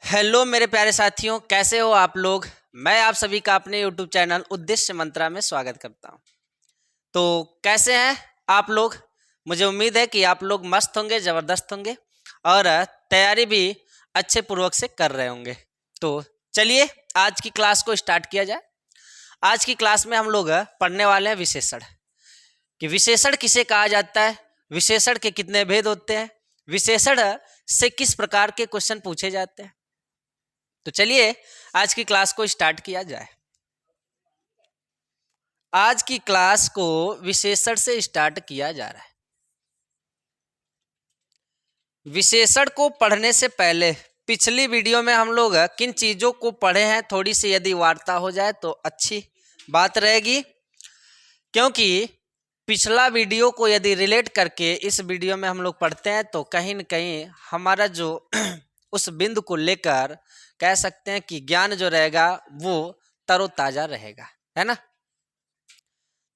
Hello मेरे प्यारे साथियों, कैसे हो आप लोग। मैं आप सभी का अपने यूट्यूब चैनल उद्देश्य मंत्रा में स्वागत करता हूं। तो कैसे हैं आप लोग। मुझे उम्मीद है कि आप लोग मस्त होंगे, ज़बरदस्त होंगे और तैयारी भी अच्छे पूर्वक से कर रहे होंगे। तो चलिए आज की क्लास को स्टार्ट किया जाए। आज की क्लास में हम लोग पढ़ने वाले हैं विशेषण, कि विशेषण किसे कहा जाता है, विशेषण के कितने भेद होते हैं, विशेषण से किस प्रकार के क्वेश्चन पूछे जाते हैं। तो चलिए आज की क्लास को स्टार्ट किया जाए। आज की क्लास को विशेषण से स्टार्ट किया जा रहा है। विशेषण को पढ़ने से पहले पिछली वीडियो में हम लोग किन चीज़ों को पढ़े हैं, थोड़ी सी यदि वार्ता हो जाए तो अच्छी बात रहेगी, क्योंकि पिछला वीडियो को यदि रिलेट करके इस वीडियो में हम लोग पढ़ते हैं तो कहीं न कहीं हमारा जो उस बिंदु को लेकर कह सकते हैं कि ज्ञान जो रहेगा वो तरोताज़ा रहेगा, है ना।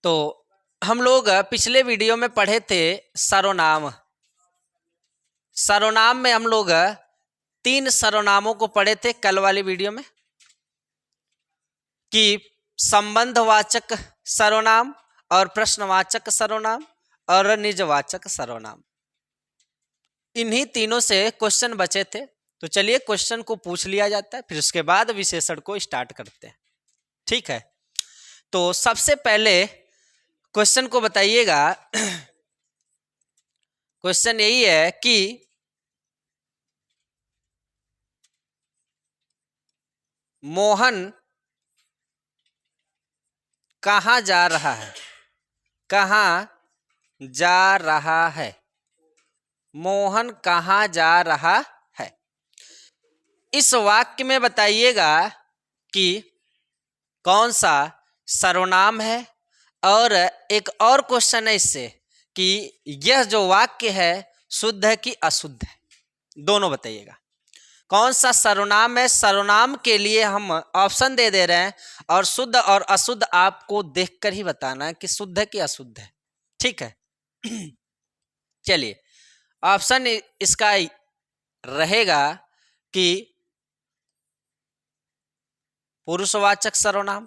तो हम लोग पिछले वीडियो में पढ़े थे सर्वनाम। सर्वनाम में हम लोग 3 सर्वनामों को पढ़े थे कल वाली वीडियो में, कि संबंधवाचक सर्वनाम और प्रश्नवाचक सर्वनाम और निजवाचक सर्वनाम। इन्हीं तीनों से क्वेश्चन बचे थे। तो चलिए क्वेश्चन को पूछ लिया जाता है, फिर उसके बाद विशेषण को स्टार्ट करते हैं। ठीक है, तो सबसे पहले क्वेश्चन को बताइएगा। क्वेश्चन यही है कि मोहन कहाँ जा रहा है। कहाँ जा रहा है, मोहन कहाँ जा रहा है। इस वाक्य में बताइएगा कि कौन सा सर्वनाम है, और एक और क्वेश्चन है इससे कि यह जो वाक्य है शुद्ध है कि अशुद्ध है, दोनों बताइएगा। कौन सा सर्वनाम है, सर्वनाम के लिए हम ऑप्शन दे रहे हैं, और शुद्ध और अशुद्ध आपको देखकर ही बताना है कि शुद्ध है कि अशुद्ध है। ठीक है चलिए ऑप्शन इसका रहेगा कि पुरुषवाचक सर्वनाम,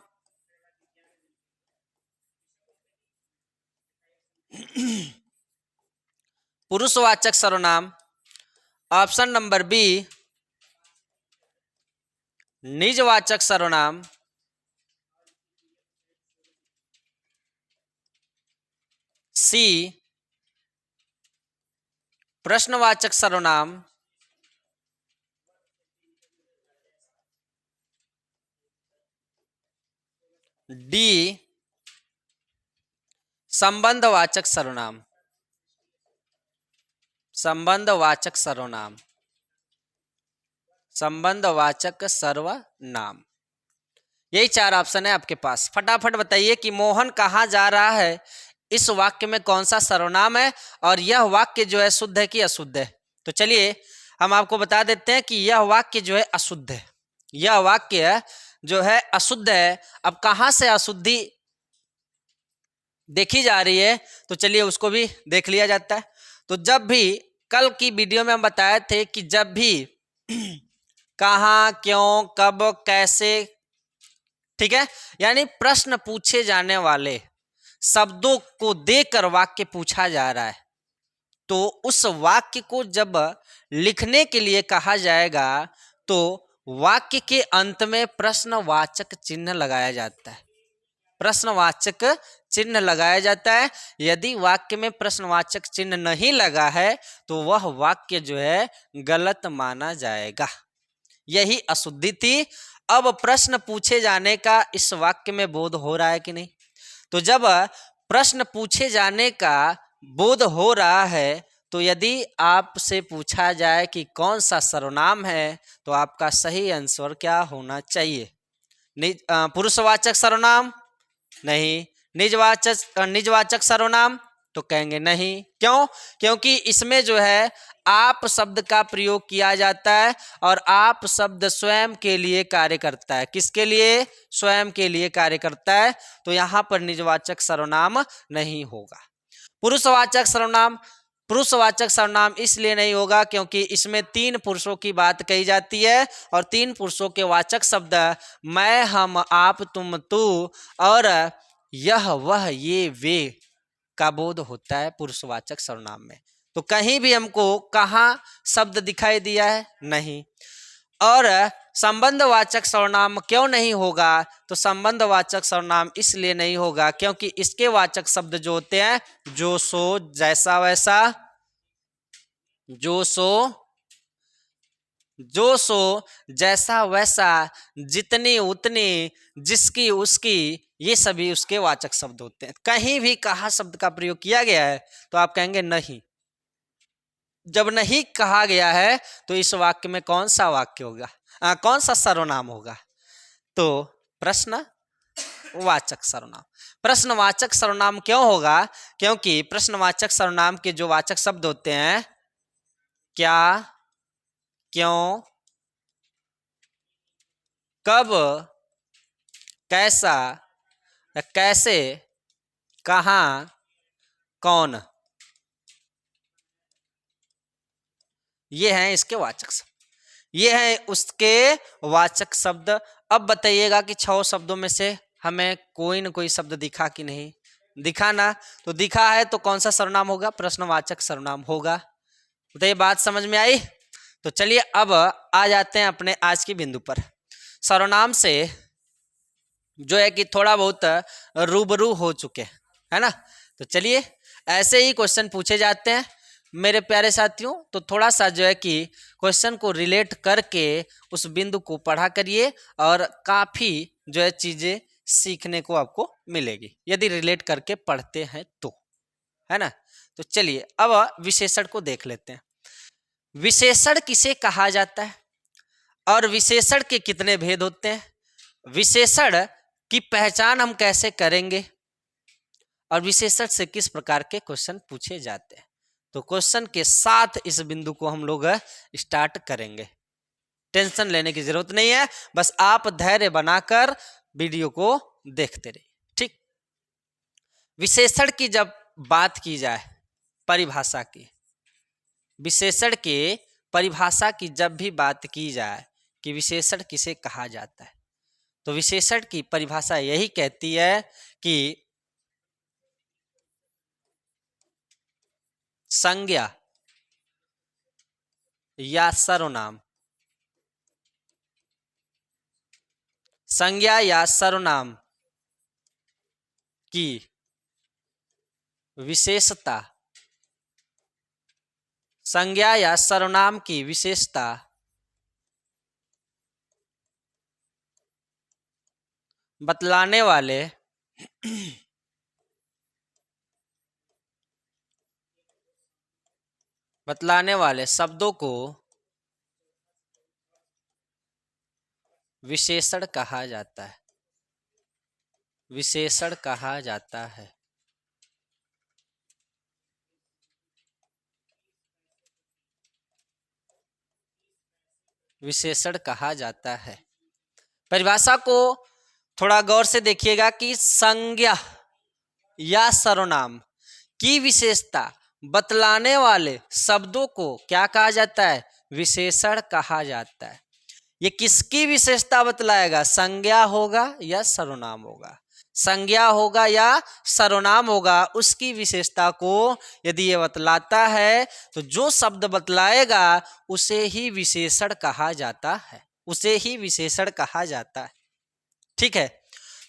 पुरुषवाचक सर्वनाम। ऑप्शन नंबर बी निजवाचक सर्वनाम, सी प्रश्नवाचक सर्वनाम, डी संबंधवाचक सर्वनाम। संबंधवाचक सर्वनाम, संबंधवाचक सर्वनाम, यही 4 ऑप्शन है आपके पास। फटाफट बताइए कि मोहन कहाँ जा रहा है, इस वाक्य में कौन सा सर्वनाम है, और यह वाक्य जो है शुद्ध है कि अशुद्ध है। तो चलिए हम आपको बता देते हैं कि यह वाक्य जो है अशुद्ध है। यह वाक्य जो है अशुद्ध है। अब कहाँ से अशुद्धि देखी जा रही है, तो चलिए उसको भी देख लिया जाता है। तो जब भी कल की वीडियो में हम बताए थे कि जब भी कहाँ, क्यों, कब, कैसे, ठीक है, यानी प्रश्न पूछे जाने वाले शब्दों को देकर वाक्य पूछा जा रहा है, तो उस वाक्य को जब लिखने के लिए कहा जाएगा तो वाक्य के अंत में प्रश्नवाचक चिन्ह लगाया जाता है। प्रश्नवाचक चिन्ह लगाया जाता है। यदि वाक्य में प्रश्नवाचक चिन्ह नहीं लगा है तो वह वाक्य जो है गलत माना जाएगा। यही अशुद्धि थी। अब प्रश्न पूछे जाने का इस वाक्य में बोध हो रहा है कि नहीं। तो जब प्रश्न पूछे जाने का बोध हो रहा है तो यदि आपसे पूछा जाए कि कौन सा सर्वनाम है तो आपका सही आंसर क्या होना चाहिए। पुरुषवाचक सर्वनाम नहीं, निजवाचक सर्वनाम तो कहेंगे नहीं। क्यों? क्योंकि इसमें जो है आप शब्द का प्रयोग किया जाता है, और आप शब्द स्वयं के लिए कार्य करता है। किसके लिए? स्वयं के लिए कार्य करता है। तो यहाँ पर निजवाचक सर्वनाम नहीं होगा। पुरुषवाचक सर्वनाम पुरुषवाचक सर्वनाम इसलिए नहीं होगा क्योंकि इसमें 3 पुरुषों की बात कही जाती है और 3 पुरुषों के वाचक शब्द मैं, हम, आप, तुम, तू और यह, वह, ये, वे का बोध होता है पुरुषवाचक सर्वनाम में। तो कहीं भी हमको कहाँ शब्द दिखाई दिया है? नहीं। और संबंधवाचक सर्वनाम क्यों नहीं होगा? तो संबंधवाचक सर्वनाम इसलिए नहीं होगा क्योंकि इसके वाचक शब्द जो होते हैं जो, सो, जैसा, वैसा, जो, सो, जो, सो, जैसा, वैसा, जितनी, उतनी, जिसकी, उसकी, ये सभी उसके वाचक शब्द होते हैं। कहीं भी कहा शब्द का प्रयोग किया गया है तो आप कहेंगे नहीं। जब नहीं कहा गया है तो इस वाक्य में कौन सा वाक्य होगा, कौन सा सर्वनाम होगा? तो प्रश्नवाचक सर्वनाम। प्रश्नवाचक सर्वनाम क्यों होगा? क्योंकि प्रश्नवाचक सर्वनाम के जो वाचक शब्द होते हैं क्या, क्यों, कब, कैसा, कैसे, कहाँ, कौन, ये हैं इसके वाचक शब्द, ये हैं उसके वाचक शब्द। अब बताइएगा कि 6 शब्दों में से हमें कोई न कोई शब्द दिखा कि नहीं दिखा ना? तो दिखा है तो कौन सा सर्वनाम होगा? प्रश्नवाचक सर्वनाम होगा। बताइए, बात समझ में आई? तो चलिए अब आ जाते हैं अपने आज की बिंदु पर। सर्वनाम से जो है कि थोड़ा बहुत रूबरू हो चुके है ना। तो चलिए ऐसे ही क्वेश्चन पूछे जाते हैं मेरे प्यारे साथियों। तो थोड़ा सा जो है कि क्वेश्चन को रिलेट करके उस बिंदु को पढ़ा करिए और काफ़ी जो है चीज़ें सीखने को आपको मिलेगी यदि रिलेट करके पढ़ते हैं तो, है ना। तो चलिए अब विशेषण को देख लेते हैं। विशेषण किसे कहा जाता है और विशेषण के कितने भेद होते हैं? विशेषण की पहचान हम कैसे करेंगे और विशेषण से किस प्रकार के क्वेश्चन पूछे जाते हैं? तो क्वेश्चन के साथ इस बिंदु को हम लोग स्टार्ट करेंगे। टेंशन लेने की जरूरत नहीं है, बस आप धैर्य बनाकर वीडियो को देखते रहिए, ठीक। विशेषण की जब बात की जाए, परिभाषा की, विशेषण के परिभाषा की जब भी बात की जाए कि विशेषण किसे कहा जाता है, तो विशेषण की परिभाषा यही कहती है कि संज्ञा या सर्वनाम, संज्ञा या सर्वनाम की विशेषता, संज्ञा या सर्वनाम की विशेषता बतलाने वाले शब्दों को विशेषण कहा जाता है, विशेषण कहा जाता है। विशेषण कहा जाता है। परिभाषा को थोड़ा गौर से देखिएगा कि संज्ञा या सर्वनाम की विशेषता बतलाने वाले शब्दों को क्या कहा जाता है? विशेषण कहा जाता है। ये किसकी विशेषता बतलाएगा? संज्ञा होगा या सर्वनाम होगा, संज्ञा होगा या सर्वनाम होगा, उसकी विशेषता को यदि ये बतलाता है तो जो शब्द बतलाएगा उसे ही विशेषण कहा जाता है, उसे ही विशेषण कहा जाता है, ठीक है।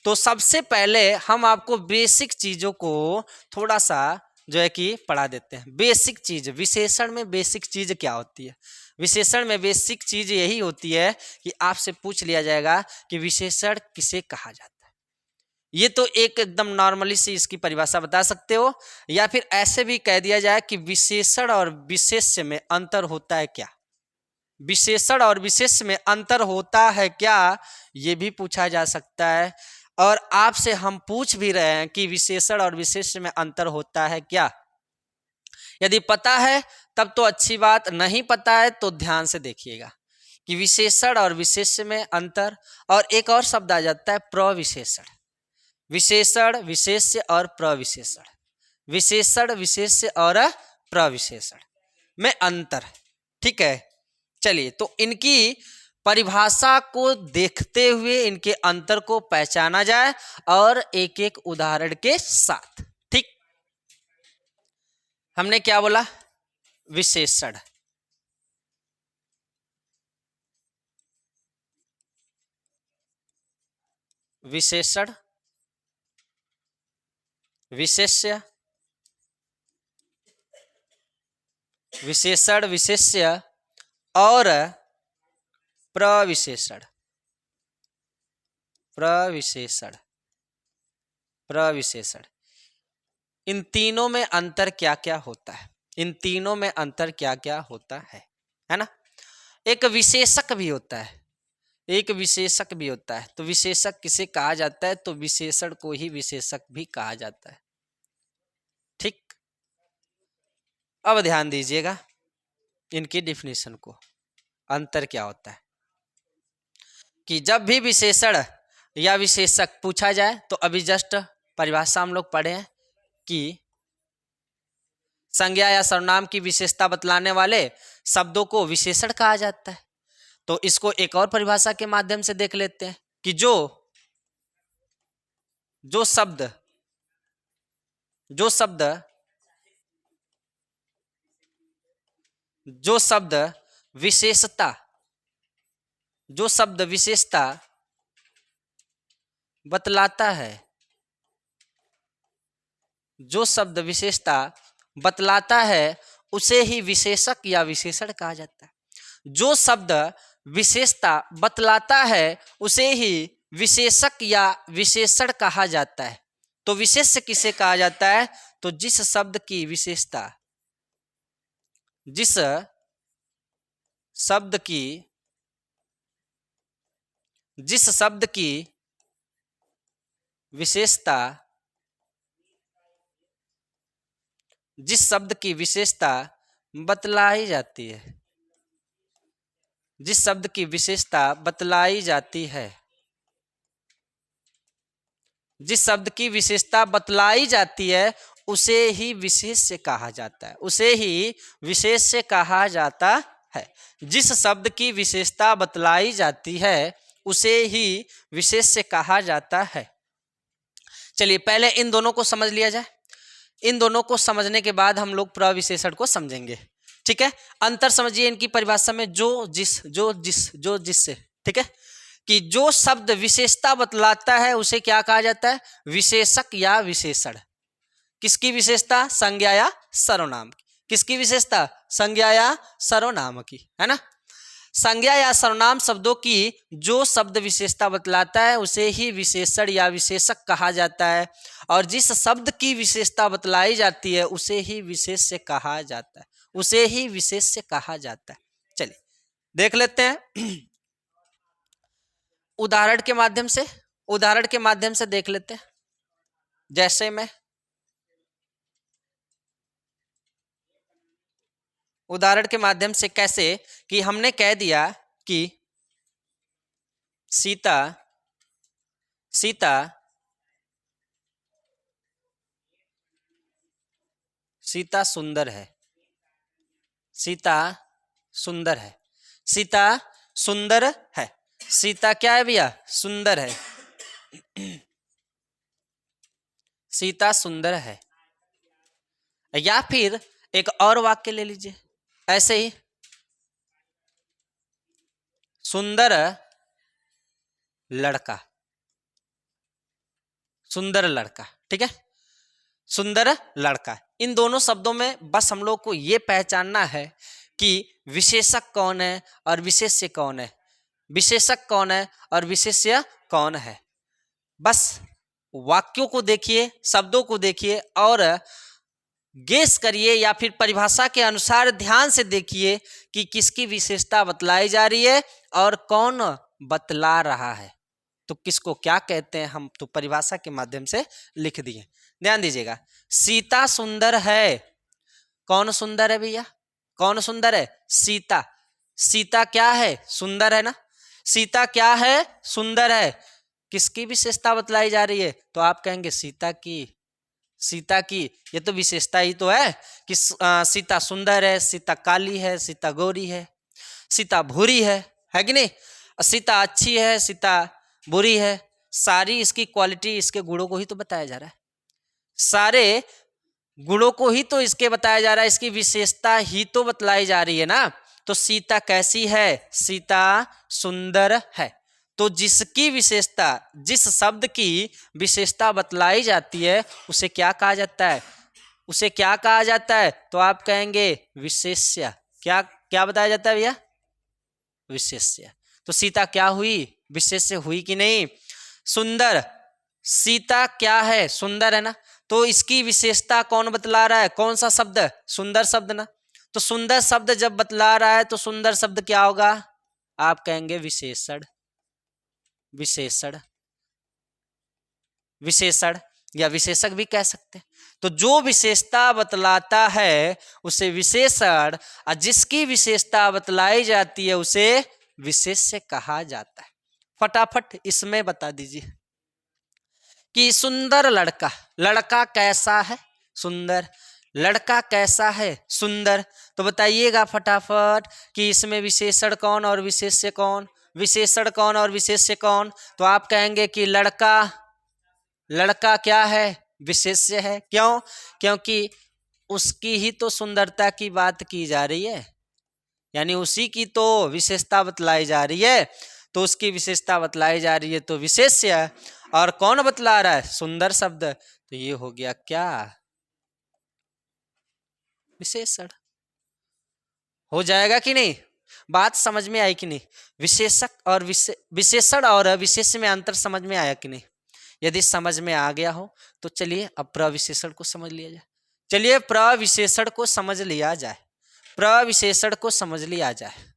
तो सबसे पहले हम आपको बेसिक चीज़ों को थोड़ा सा जो है कि पढ़ा देते हैं। बेसिक चीज़, विशेषण में बेसिक चीज़ क्या होती है? विशेषण में बेसिक चीज़ यही होती है कि आपसे पूछ लिया जाएगा कि विशेषण किसे कहा जाता है। ये तो एक एकदम नॉर्मली सी इसकी परिभाषा बता सकते हो, या फिर ऐसे भी कह दिया जाए कि विशेषण और विशेष्य में अंतर होता है क्या? विशेषण और विशेष्य में अंतर होता है क्या, ये भी पूछा जा सकता है। और आपसे हम पूछ भी रहे हैं कि विशेषण और विशेष्य में अंतर होता है क्या। यदि पता है तब तो अच्छी बात, नहीं पता है तो ध्यान से देखिएगा कि विशेषण और विशेष्य में अंतर। और एक और शब्द आ जाता है प्रविशेषण, विशेषण, विशेष्य और प्रविशेषण, विशेषण, विशेष्य और प्रविशेषण में अंतर। ठीक है, चलिए तो इनकी परिभाषा को देखते हुए इनके अंतर को पहचाना जाए और एक एक उदाहरण के साथ। ठीक, हमने क्या बोला? विशेषण। विशेषण, विशेष्य, विशेषण, विशेष्य और प्रविशेषण। प्रविशेषण, प्रविशेषण, इन तीनों में अंतर क्या क्या होता है? इन तीनों में अंतर क्या क्या होता है ना? एक विशेषक भी होता है, एक विशेषक भी होता है। तो विशेषक किसे कहा जाता है? तो विशेषण को ही विशेषक भी कहा जाता है। ठीक, अब ध्यान दीजिएगा इनकी डिफिनीशन को, अंतर क्या होता है। कि जब भी विशेषण या विशेषक पूछा जाए तो अभी जस्ट परिभाषा हम लोग पढ़े हैं कि संज्ञा या सर्वनाम की विशेषता बतलाने वाले शब्दों को विशेषण कहा जाता है। तो इसको एक और परिभाषा के माध्यम से देख लेते हैं कि जो शब्द विशेषता, जो शब्द विशेषता बतलाता है, जो शब्द विशेषता बतलाता है उसे ही विशेषक या विशेषण कहा जाता है। जो शब्द विशेषता बतलाता है उसे ही विशेषक या विशेषण कहा जाता है। तो विशेष्य किसे कहा जाता है? तो जिस शब्द की विशेषता, जिस शब्द की विशेषता, जिस शब्द की विशेषता बतलाई जाती है, जिस शब्द की विशेषता बतलाई जाती है, जिस शब्द की विशेषता बतलाई जाती है उसे ही विशेष्य कहा जाता है, उसे ही विशेष्य कहा जाता है। जिस शब्द की विशेषता बतलाई जाती है उसे ही विशेष्य कहा जाता है। चलिए पहले इन दोनों को समझ लिया जाए। इन दोनों को समझने के बाद हम लोग प्रविशेषण को समझेंगे। ठीक है, अंतर समझिए इनकी परिभाषा में, जो जिससे। ठीक है, कि जो शब्द विशेषता बतलाता है उसे क्या कहा जाता है? विशेषक या विशेषण। किसकी विशेषता? संज्ञा या सर्वनाम की। किसकी विशेषता? संज्ञा या सर्वनाम की, है ना? संज्ञा या सर्वनाम शब्दों की जो शब्द विशेषता बतलाता है उसे ही विशेषण या विशेषक कहा जाता है, और जिस शब्द की विशेषता बतलाई जाती है उसे ही विशेष्य कहा जाता है, उसे ही विशेष्य कहा जाता है। चलिए देख लेते हैं उदाहरण के माध्यम से, उदाहरण के माध्यम से देख लेते हैं। जैसे मैं उदाहरण के माध्यम से, कैसे कि हमने कह दिया कि सीता सीता सीता सुंदर है, सीता सुंदर है, सीता सुंदर है। सीता क्या है भैया? सुंदर है, सीता सुंदर है। या फिर एक और वाक्य ले लीजिए ऐसे ही, सुंदर लड़का, सुंदर लड़का। ठीक है, सुंदर लड़का। इन दोनों शब्दों में बस हम लोग को ये पहचानना है कि विशेषक कौन है और विशेष्य कौन है, विशेषक कौन है और विशेष्य कौन है। बस वाक्यों को देखिए, शब्दों को देखिए और गेस करिए या फिर परिभाषा के अनुसार ध्यान से देखिए कि किसकी विशेषता बतलाई जा रही है और कौन बतला रहा है। तो किसको क्या कहते हैं हम तो परिभाषा के माध्यम से लिख दिए। ध्यान दीजिएगा, सीता सुंदर है। कौन सुंदर है भैया? कौन सुंदर है? सीता। सीता क्या है? सुंदर है ना। सीता क्या है? सुंदर है। किसकी विशेषता बतलाई जा रही है? तो आप कहेंगे सीता की। सीता की ये तो विशेषता ही तो है कि सीता सुंदर है, सीता काली है, सीता गोरी है, सीता भूरी है कि नहीं? सीता अच्छी है, सीता बुरी है। सारी इसकी क्वालिटी, इसके गुणों को ही तो बताया जा रहा है, सारे गुणों को ही तो इसके बताया जा रहा है, इसकी विशेषता ही तो बतलाई जा रही है ना। तो सीता कैसी है? सीता सुंदर है। तो जिसकी विशेषता, जिस शब्द की विशेषता बतलाई जाती है उसे क्या कहा जाता है? उसे क्या कहा जाता है? तो आप कहेंगे विशेष्य। क्या क्या बताया जाता है भैया? विशेष्य। तो सीता क्या हुई? विशेष्य हुई कि नहीं? सुंदर। सीता क्या है? सुंदर है ना। तो इसकी विशेषता कौन बतला रहा है? कौन सा शब्द? सुंदर शब्द ना। तो सुंदर शब्द जब बतला रहा है तो सुंदर शब्द क्या होगा? आप कहेंगे विशेषण। विशेषण, विशेषण या विशेषक भी कह सकते हैं। तो जो विशेषता बतलाता है उसे विशेषण, और जिसकी विशेषता बतलाई जाती है उसे विशेष्य कहा जाता है। फटाफट इसमें बता दीजिए कि सुंदर लड़का, लड़का कैसा है? सुंदर। लड़का कैसा है? सुंदर। तो बताइएगा फटाफट कि इसमें विशेषण कौन और विशेष्य कौन? विशेषण कौन और विशेष्य कौन? तो आप कहेंगे कि लड़का, लड़का क्या है? विशेष्य है। क्यों? क्योंकि उसकी ही तो सुंदरता की बात की जा रही है, यानी उसी की तो विशेषता बतलाई जा रही है, तो उसकी विशेषता बतलाई जा रही है तो विशेष्य है। और कौन बतला रहा है? सुंदर शब्द। तो ये हो गया क्या? विशेषण। हो जाएगा कि नहीं? बात समझ में आई कि नहीं? विशेषक और विशेषण और विशेष्य में अंतर समझ में आया कि नहीं? यदि समझ में आ गया हो तो चलिए अब प्रविशेषण को समझ लिया जाए। चलिए प्रविशेषण को समझ लिया जाए। प्रविशेषण को समझ लिया जाए।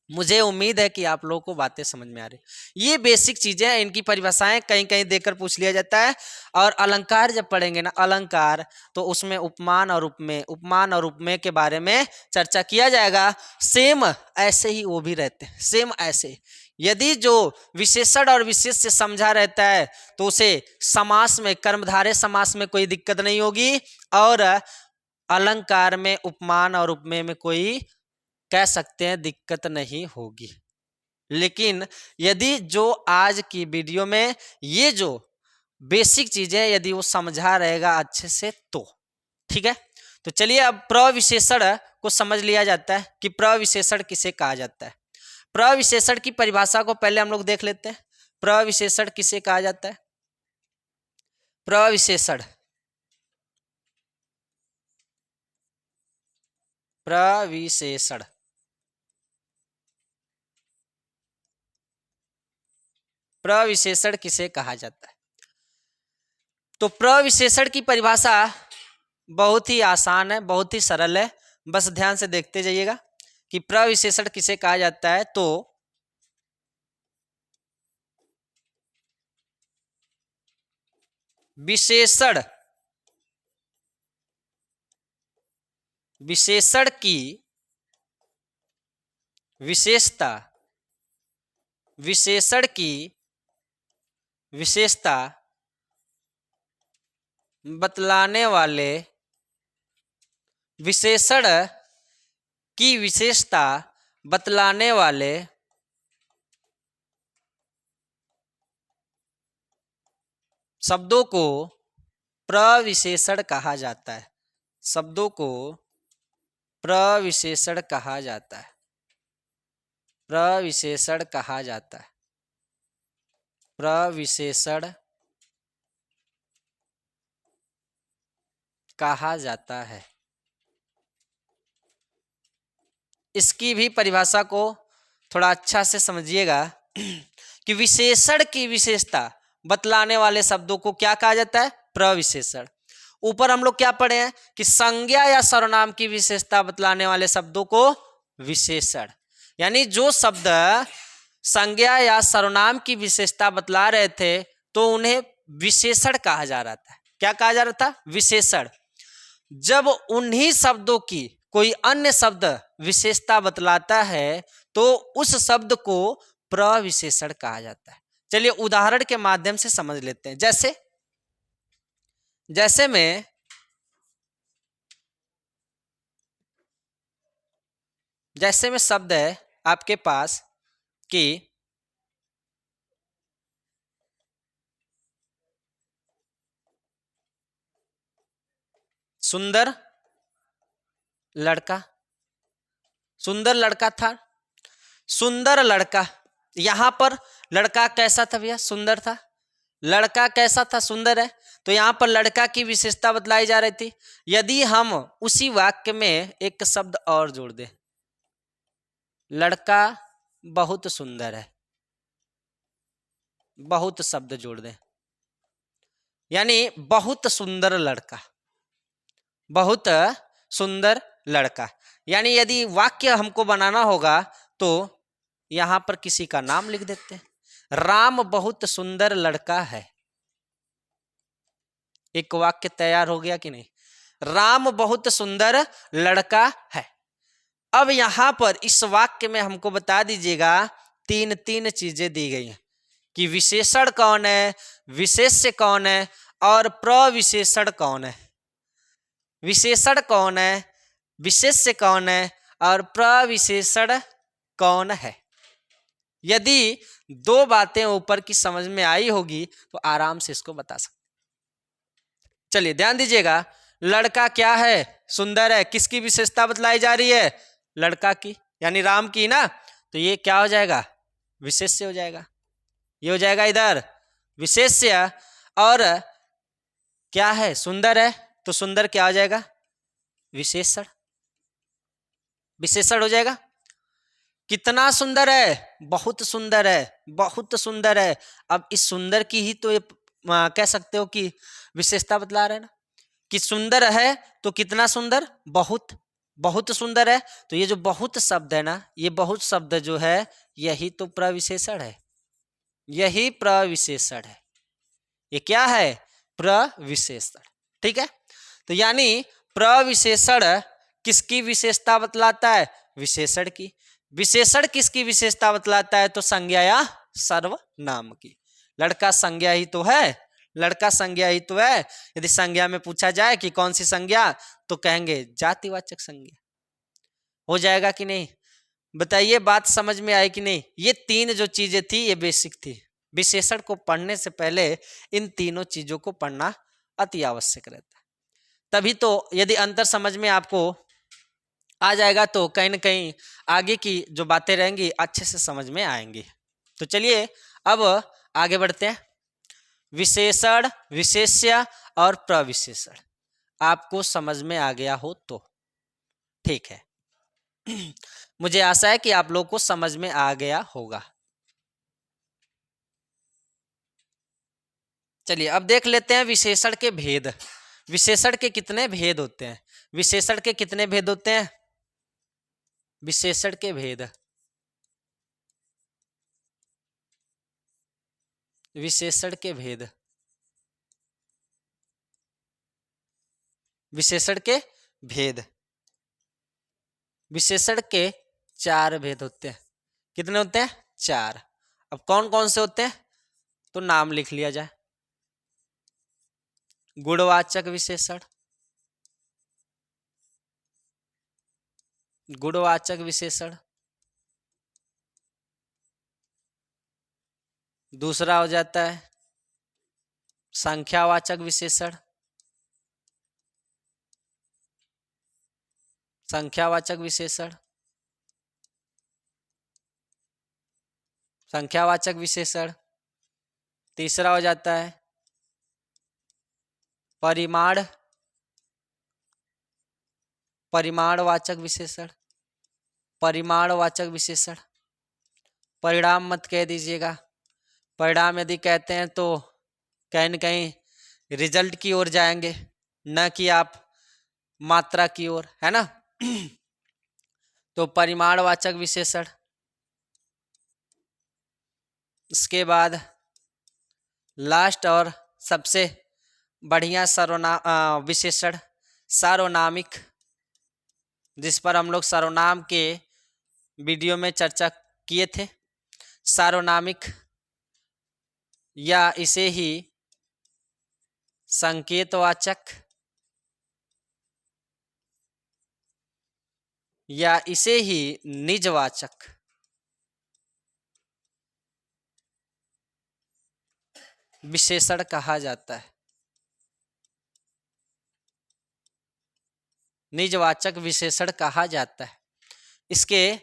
मुझे उम्मीद है कि आप लोगों को बातें समझ में आ रही। ये बेसिक चीजें हैं, इनकी परिभाषाएं कहीं कहीं देकर पूछ लिया जाता है। और अलंकार जब पढ़ेंगे ना, अलंकार, तो उसमें उपमान और उपमेय, उपमान और उपमेय के बारे में चर्चा किया जाएगा। सेम ऐसे ही वो भी रहते हैं, सेम ऐसे। यदि जो विशेषण और विशेष्य समझा रहता है तो उसे समास में, कर्मधारय समास में कोई दिक्कत नहीं होगी, और अलंकार में, उपमान और उपमेय में कोई, कह सकते हैं, दिक्कत नहीं होगी। लेकिन यदि जो आज की वीडियो में ये जो बेसिक चीजें यदि वो समझा रहेगा अच्छे से तो ठीक है। तो चलिए अब प्रविशेषण को समझ लिया जाता है कि प्रविशेषण किसे कहा जाता है। प्रविशेषण की परिभाषा को पहले हम लोग देख लेते हैं। प्रविशेषण किसे कहा जाता है? प्रविशेषण, प्रविशेषण, प्रविशेषण किसे कहा जाता है? तो प्रविशेषण की परिभाषा बहुत ही आसान है, बहुत ही सरल है। बस ध्यान से देखते जाइएगा कि प्रविशेषण किसे कहा जाता है। तो विशेषण, विशेषण की विशेषता, विशेषण की विशेषता बतलाने वाले, विशेषण की विशेषता बतलाने वाले शब्दों को प्रविशेषण कहा जाता है। शब्दों को प्रविशेषण कहा जाता है। प्रविशेषण कहा जाता है। प्रविशेषण कहा जाता है। इसकी भी परिभाषा को थोड़ा अच्छा से समझिएगा कि विशेषण की विशेषता बतलाने वाले शब्दों को क्या कहा जाता है? प्रविशेषण। ऊपर हम लोग क्या पढ़े हैं कि संज्ञा या सर्वनाम की विशेषता बतलाने वाले शब्दों को विशेषण, यानी जो शब्द संज्ञा या सर्वनाम की विशेषता बतला रहे थे तो उन्हें विशेषण कहा जा रहा था। क्या कहा जा रहा था? विशेषण। जब उन्हीं शब्दों की कोई अन्य शब्द विशेषता बतलाता है तो उस शब्द को प्रविशेषण कहा जाता है। चलिए उदाहरण के माध्यम से समझ लेते हैं। जैसे जैसे में शब्द है आपके पास कि सुंदर लड़का, सुंदर लड़का था, सुंदर लड़का। यहां पर लड़का कैसा था भैया? सुंदर था। लड़का कैसा था? सुंदर है। तो यहां पर लड़का की विशेषता बतलाई जा रही थी। यदि हम उसी वाक्य में एक शब्द और जोड़ दें, लड़का बहुत सुंदर है, बहुत शब्द जोड़ दें, यानी बहुत सुंदर लड़का, बहुत सुंदर लड़का। यानी यदि वाक्य हमको बनाना होगा तो यहां पर किसी का नाम लिख देते हैं, राम बहुत सुंदर लड़का है। एक वाक्य तैयार हो गया कि नहीं? राम बहुत सुंदर लड़का है। अब यहां पर इस वाक्य में हमको बता दीजिएगा, तीन तीन चीजें दी गई हैं कि विशेषण कौन है, विशेष्य कौन है और प्रविशेषण कौन है। विशेषण कौन है, विशेष्य कौन है और प्रविशेषण कौन है। यदि दो बातें ऊपर की समझ में आई होगी तो आराम से इसको बता सकते। चलिए ध्यान दीजिएगा, लड़का क्या है? सुंदर है। किसकी विशेषता बतलाई जा रही है? लड़का की, यानी राम की ना। तो ये क्या हो जाएगा? विशेष्य हो जाएगा। ये हो जाएगा इधर विशेष्य। और क्या है? सुंदर है, तो सुंदर क्या हो जाएगा? विशेषण। विशेषण हो जाएगा। कितना सुंदर है? बहुत सुंदर है, बहुत सुंदर है। अब इस सुंदर की ही तो ये कह सकते हो कि विशेषता बतला रहे हैं ना, कि सुंदर है तो कितना सुंदर? बहुत, बहुत सुंदर है। तो ये जो बहुत शब्द है ना, ये बहुत शब्द जो है यही तो प्रविशेषण है, यही प्रविशेषण है। ये क्या है? प्रविशेषण। ठीक है। तो यानी प्रविशेषण किसकी विशेषता बतलाता है? विशेषण की। विशेषण किसकी विशेषता बतलाता है? तो संज्ञा या सर्वनाम की। लड़का संज्ञा ही तो है, लड़का संज्ञा ही तो है। यदि संज्ञा में पूछा जाए कि कौन सी संज्ञा, तो कहेंगे जातिवाचक संज्ञा। हो जाएगा कि नहीं? बताइए, बात समझ में आई कि नहीं? ये तीन जो चीजें थी ये बेसिक थी। विशेषण को पढ़ने से पहले इन तीनों चीजों को पढ़ना अति आवश्यक रहता है। तभी तो यदि अंतर समझ में आपको आ जाएगा तो कहीं ना कहीं आगे की जो बातें रहेंगी अच्छे से समझ में आएंगी। तो चलिए अब आगे बढ़ते हैं। विशेषण, विशेष्य और प्रविशेषण आपको समझ में आ गया हो तो ठीक है। मुझे आशा है कि आप लोग को समझ में आ गया होगा। चलिए अब देख लेते हैं विशेषण के भेद। विशेषण के कितने भेद होते हैं? विशेषण के कितने भेद होते हैं? विशेषण के भेद, विशेषण के भेद, विशेषण के भेद। विशेषण के चार भेद होते हैं। कितने होते हैं? चार। अब कौन कौन से होते हैं तो नाम लिख लिया जाए। गुणवाचक विशेषण, गुणवाचक विशेषण। दूसरा हो जाता है संख्यावाचक विशेषण, संख्यावाचक विशेषण, संख्यावाचक विशेषण। तीसरा हो जाता है परिमाण, परिमाणवाचक विशेषण, परिमाणवाचक विशेषण। परिणाम मत कह दीजिएगा, परिणाम यदि कहते हैं तो कहीं न कहीं रिजल्ट की ओर जाएंगे, न कि आप मात्रा की ओर, है ना। तो परिमाणवाचक विशेषण। इसके बाद लास्ट और सबसे बढ़िया सर्वनाम विशेषण सार्वनामिक, जिस पर हम लोग सर्वनाम के वीडियो में चर्चा किए थे। सार्वनामिक या इसे ही संकेतवाचक या इसे ही निजवाचक विशेषण कहा जाता है। निजवाचक विशेषण कहा जाता है। इसके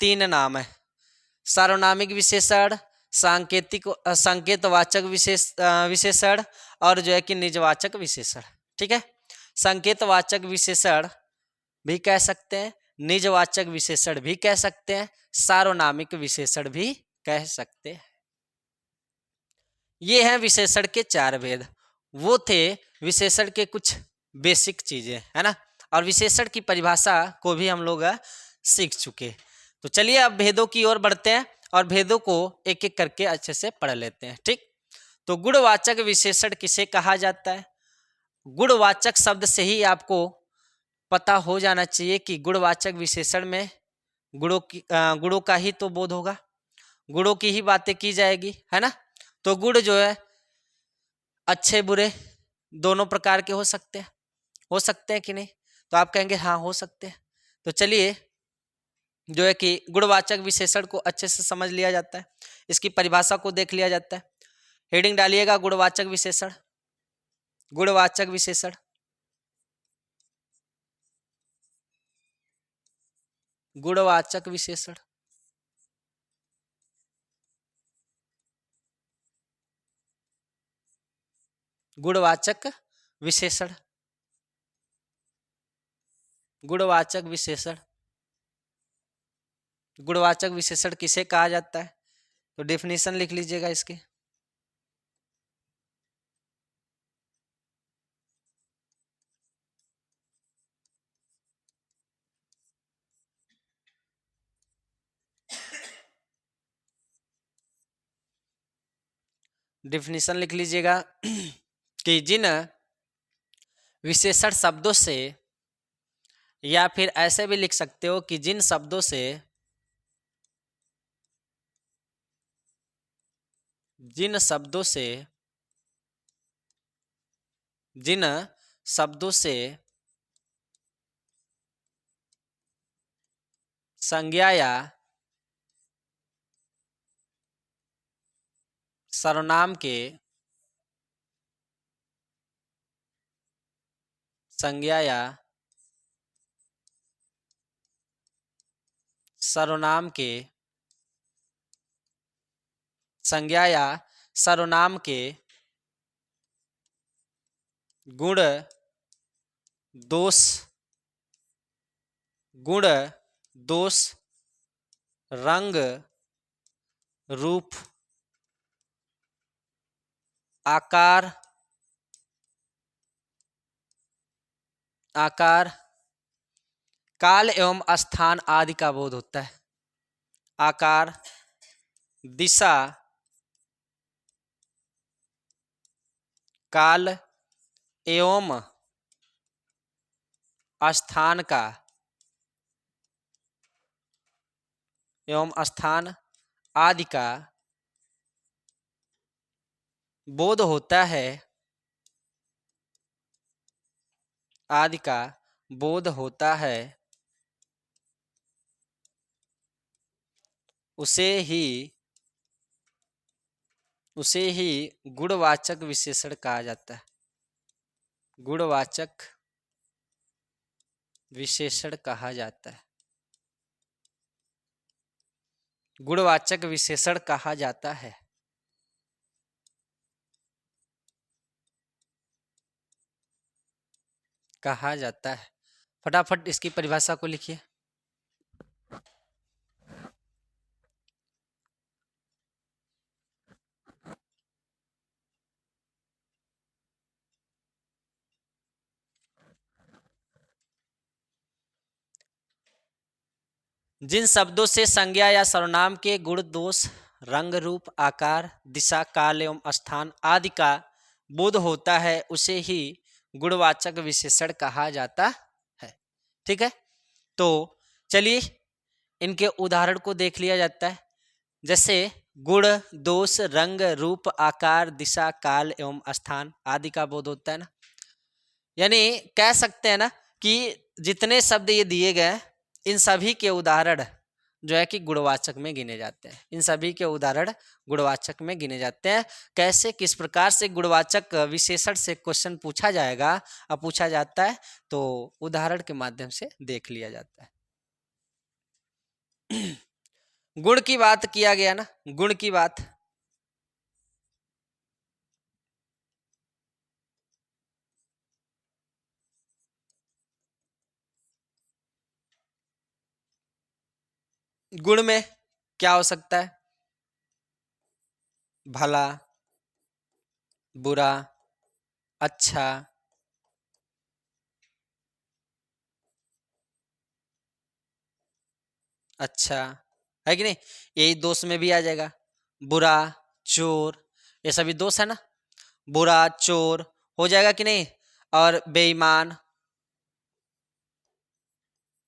3 नाम है, सार्वनामिक विशेषण, संकेतवाचक विशेषण और जो है कि निजवाचक विशेषण। ठीक है, संकेतवाचक विशेषण भी कह सकते हैं, निजवाचक विशेषण भी कह सकते हैं, सार्वनामिक विशेषण भी कह सकते हैं। ये हैं विशेषण के 4 भेद। वो थे विशेषण के कुछ बेसिक चीजें, है ना, और विशेषण की परिभाषा को भी हम लोग सीख चुके। तो चलिए अब भेदों की ओर बढ़ते हैं और भेदों को एक एक करके अच्छे से पढ़ लेते हैं। ठीक, तो गुणवाचक विशेषण किसे कहा जाता है? गुणवाचक शब्द से ही आपको पता हो जाना चाहिए कि गुणवाचक विशेषण में गुणों का ही तो बोध होगा, गुणों की ही बातें की जाएगी, है ना। तो गुण जो है अच्छे बुरे दोनों प्रकार के हो सकते हैं कि नहीं? तो आप कहेंगे हाँ हो सकते हैं। तो चलिए जो है कि गुणवाचक विशेषण को अच्छे से समझ लिया जाता है, इसकी परिभाषा को देख लिया जाता है। हेडिंग डालिएगा गुणवाचक विशेषण, गुणवाचक विशेषण, गुणवाचक विशेषण। गुणवाचक विशेषण, गुणवाचक विशेषण, गुणवाचक विशेषण किसे कहा जाता है? तो डेफिनेशन लिख लीजिएगा इसके। डेफिनेशन लिख लीजिएगा कि जिन विशेषण शब्दों से, या फिर ऐसे भी लिख सकते हो कि जिन शब्दों से, जिन शब्दों से, जिन शब्दों से संज्ञा या सर्वनाम के, संज्ञा या सर्वनाम के, संज्ञा या सर्वनाम के गुण दोष, गुण दोष, रंग रूप, आकार, आकार, काल एवं स्थान आदि का बोध होता है। आकार, दिशा, काल एवं स्थान का, एवं स्थान आदि का बोध होता है, आदि का बोध होता है, उसे ही गुणवाचक विशेषण कहा जाता है। गुणवाचक विशेषण कहा जाता है, गुणवाचक विशेषण कहा जाता है। कहा जाता है। फटाफट इसकी परिभाषा को लिखिए। जिन शब्दों से संज्ञा या सर्वनाम के गुण दोष, रंग रूप, आकार, दिशा, काल एवं स्थान आदि का बोध होता है, उसे ही गुणवाचक विशेषण कहा जाता है। ठीक है, तो चलिए इनके उदाहरण को देख लिया जाता है। जैसे गुण, दोष, रंग, रूप, आकार, दिशा, काल एवं स्थान आदि का बोध होता है ना। यानी कह सकते हैं ना कि जितने शब्द ये दिए गए इन सभी के उदाहरण जो है कि गुणवाचक में गिने जाते हैं। इन सभी के उदाहरण गुणवाचक में गिने जाते हैं। कैसे, किस प्रकार से गुणवाचक विशेषण से क्वेश्चन पूछा जाएगा और पूछा जाता है, तो उदाहरण के माध्यम से देख लिया जाता है। गुण की बात किया गया ना, गुण की बात। गुण में क्या हो सकता है? भला, बुरा, अच्छा, अच्छा, है कि नहीं? यही दोष में भी आ जाएगा। बुरा, चोर, ये सभी दोष है ना। बुरा, चोर हो जाएगा कि नहीं? और बेईमान,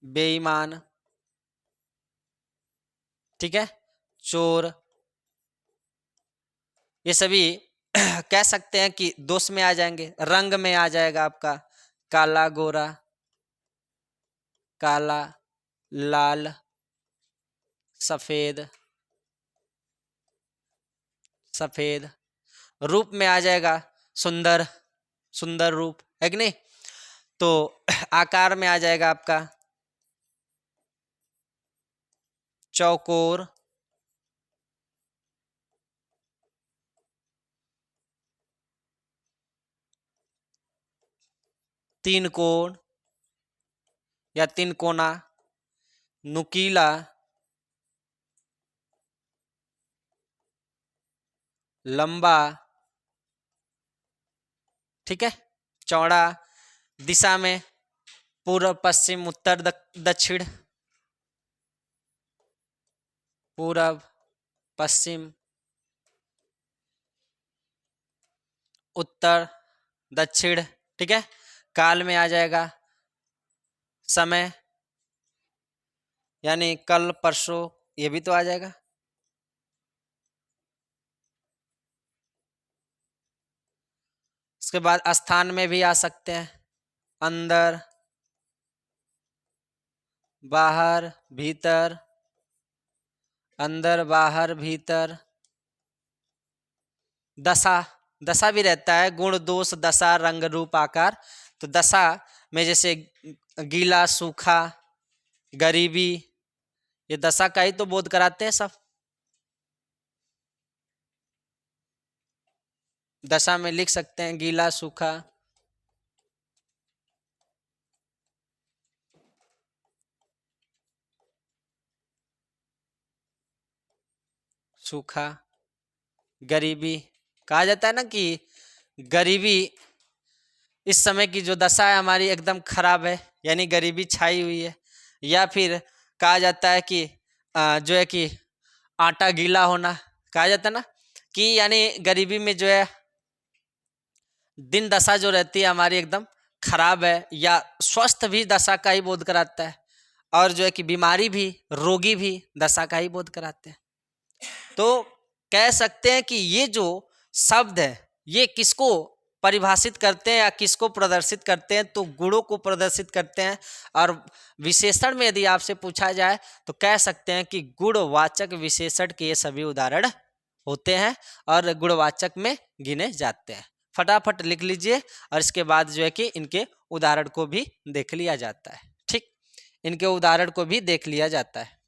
बेईमान, ठीक है, चोर, ये सभी कह सकते हैं कि दोष में आ जाएंगे। रंग में आ जाएगा आपका काला, गोरा, काला, लाल, सफेद, सफेद। रूप में आ जाएगा सुंदर, सुंदर रूप, है कि नहीं? तो आकार में आ जाएगा आपका चौकोर, तीन कोण या तीन कोना, नुकीला, लंबा, ठीक है, चौड़ा। दिशा में पूर्व, पश्चिम, उत्तर, दक्षिण, पूर्व, पश्चिम, उत्तर, दक्षिण, ठीक है। काल में आ जाएगा समय, यानी कल, परसों, ये भी तो आ जाएगा। उसके बाद स्थान में भी आ सकते हैं, अंदर, बाहर, भीतर, अंदर, बाहर, भीतर। दशा, दशा भी रहता है, गुण, दोष, दशा, रंग, रूप, आकार। तो दशा में जैसे गीला, सूखा, गरीबी, ये दशा का ही तो बोध कराते हैं सब। दशा में लिख सकते हैं गीला, सूखा, सूखा, गरीबी। कहा जाता है ना कि गरीबी इस समय की जो दशा है हमारी एकदम खराब है, यानी गरीबी छाई हुई है। या फिर कहा जाता है कि जो है कि आटा गीला होना, कहा जाता है ना कि यानी गरीबी में जो है दिन दशा जो रहती है हमारी एकदम खराब है, या स्वस्थ भी दशा का ही बोध कराता है, और जो है कि बीमारी भी, रोगी भी दशा का ही बोध कराते हैं। तो कह सकते हैं कि ये जो शब्द है ये किसको परिभाषित करते हैं या किसको प्रदर्शित करते हैं, तो गुणों को प्रदर्शित करते हैं। और विशेषण में यदि आपसे पूछा जाए तो कह सकते हैं कि गुणवाचक विशेषण के ये सभी उदाहरण होते हैं और गुणवाचक में गिने जाते हैं। फटाफट लिख लीजिए और इसके बाद जो है कि इनके उदाहरण को भी देख लिया जाता है। ठीक, इनके उदाहरण को भी देख लिया जाता है।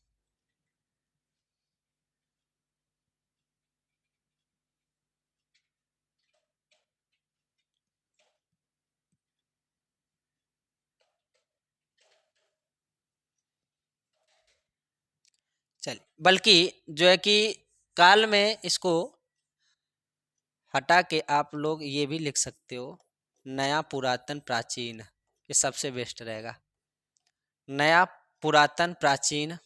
चलिए, बल्कि जो है कि काल में इसको हटा के आप लोग ये भी लिख सकते हो, नया, पुरातन, प्राचीन। ये सबसे बेस्ट रहेगा। नया, पुरातन, प्राचीन,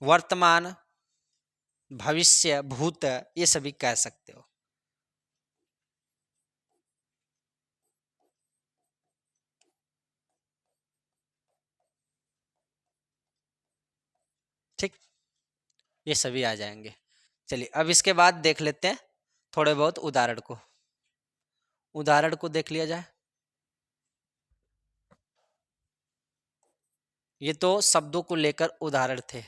वर्तमान, भविष्य, भूत, ये सभी कह सकते हो। ठीक, ये सभी आ जाएंगे। चलिए अब इसके बाद देख लेते हैं थोड़े बहुत उदाहरण को। उदाहरण को देख लिया जाए। ये तो शब्दों को लेकर उदाहरण थे।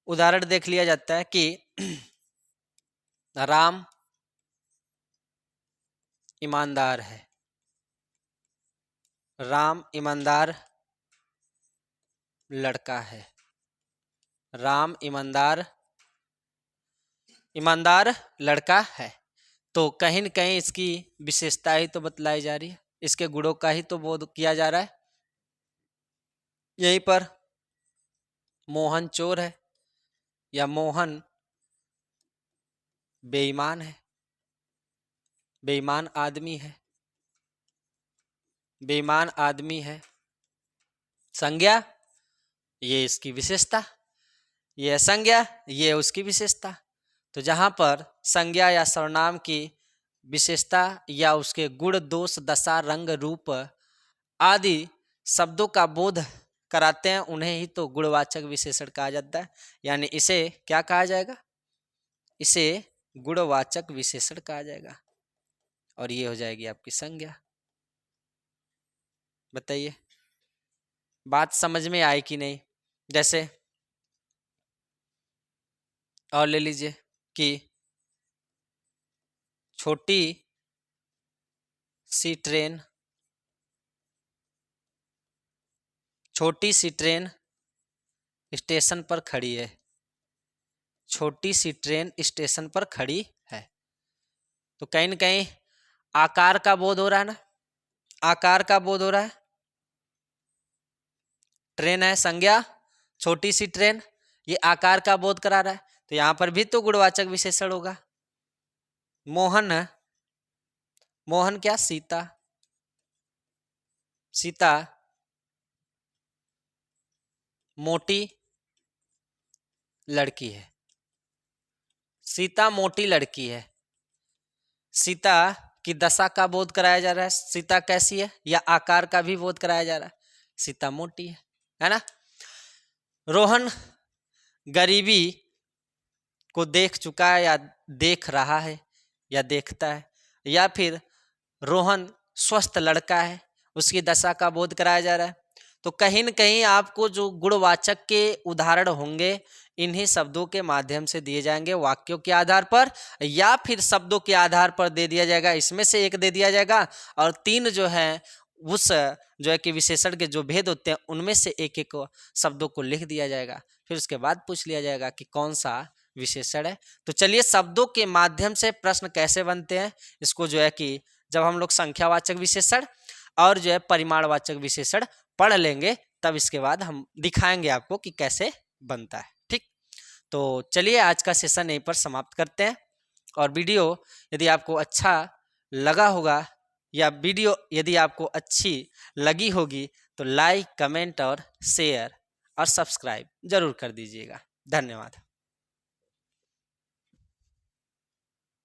उदाहरण देख लिया जाता है कि राम ईमानदार है। राम ईमानदार लड़का है। राम ईमानदार लड़का है। तो कहीं न कहीं इसकी विशेषता ही तो बतलाई जा रही है, इसके गुणों का ही तो बोध किया जा रहा है। यहीं पर मोहन चोर है या मोहन बेईमान है, बेईमान आदमी है, बेईमान आदमी है। संज्ञा ये इसकी विशेषता, ये संज्ञा ये उसकी विशेषता। तो जहाँ पर संज्ञा या सर्वनाम की विशेषता या उसके गुण दोष दशा रंग रूप आदि शब्दों का बोध कराते हैं, उन्हें ही तो गुणवाचक विशेषण कहा जाता है। यानी इसे क्या कहा जाएगा? इसे गुणवाचक विशेषण कहा जाएगा। और ये हो जाएगी आपकी संज्ञा। बताइए बात समझ में आई कि नहीं? जैसे और ले लीजिए कि छोटी सी ट्रेन, छोटी सी ट्रेन स्टेशन पर खड़ी है। छोटी सी ट्रेन स्टेशन पर खड़ी है। तो कहीं न कहीं आकार का बोध हो रहा है ना, आकार का बोध हो रहा है। ट्रेन है संज्ञा, छोटी सी ट्रेन, ये आकार का बोध करा रहा है। तो यहां पर भी तो गुणवाचक विशेषण होगा। मोहन है, मोहन क्या? सीता, सीता मोटी लड़की है। सीता मोटी लड़की है। सीता की दशा का बोध कराया जा रहा है, सीता कैसी है, या आकार का भी बोध कराया जा रहा है, सीता मोटी है ना। रोहन गरीबी को देख चुका है या देख रहा है या देखता है, या फिर रोहन स्वस्थ लड़का है, उसकी दशा का बोध कराया जा रहा है। तो कहीं न कहीं आपको जो गुणवाचक के उदाहरण होंगे इन्हीं शब्दों के माध्यम से दिए जाएंगे, वाक्यों के आधार पर या फिर शब्दों के आधार पर दे दिया जाएगा। इसमें से एक दे दिया जाएगा और तीन जो है उस जो है कि विशेषण के जो भेद होते हैं उनमें से एक एक शब्दों को लिख दिया जाएगा। फिर उसके बाद पूछ लिया जाएगा कि कौन सा विशेषण है। तो चलिए शब्दों के माध्यम से प्रश्न कैसे बनते हैं, इसको जो है कि जब हम लोग संख्यावाचक विशेषण और जो है परिमाणवाचक विशेषण पढ़ लेंगे तब इसके बाद हम दिखाएंगे आपको कि कैसे बनता है। ठीक, तो चलिए आज का सेशन यहीं पर समाप्त करते हैं। और वीडियो यदि आपको अच्छा लगा होगा या वीडियो यदि आपको अच्छी लगी होगी तो लाइक, कमेंट और शेयर और सब्सक्राइब जरूर कर दीजिएगा। धन्यवाद।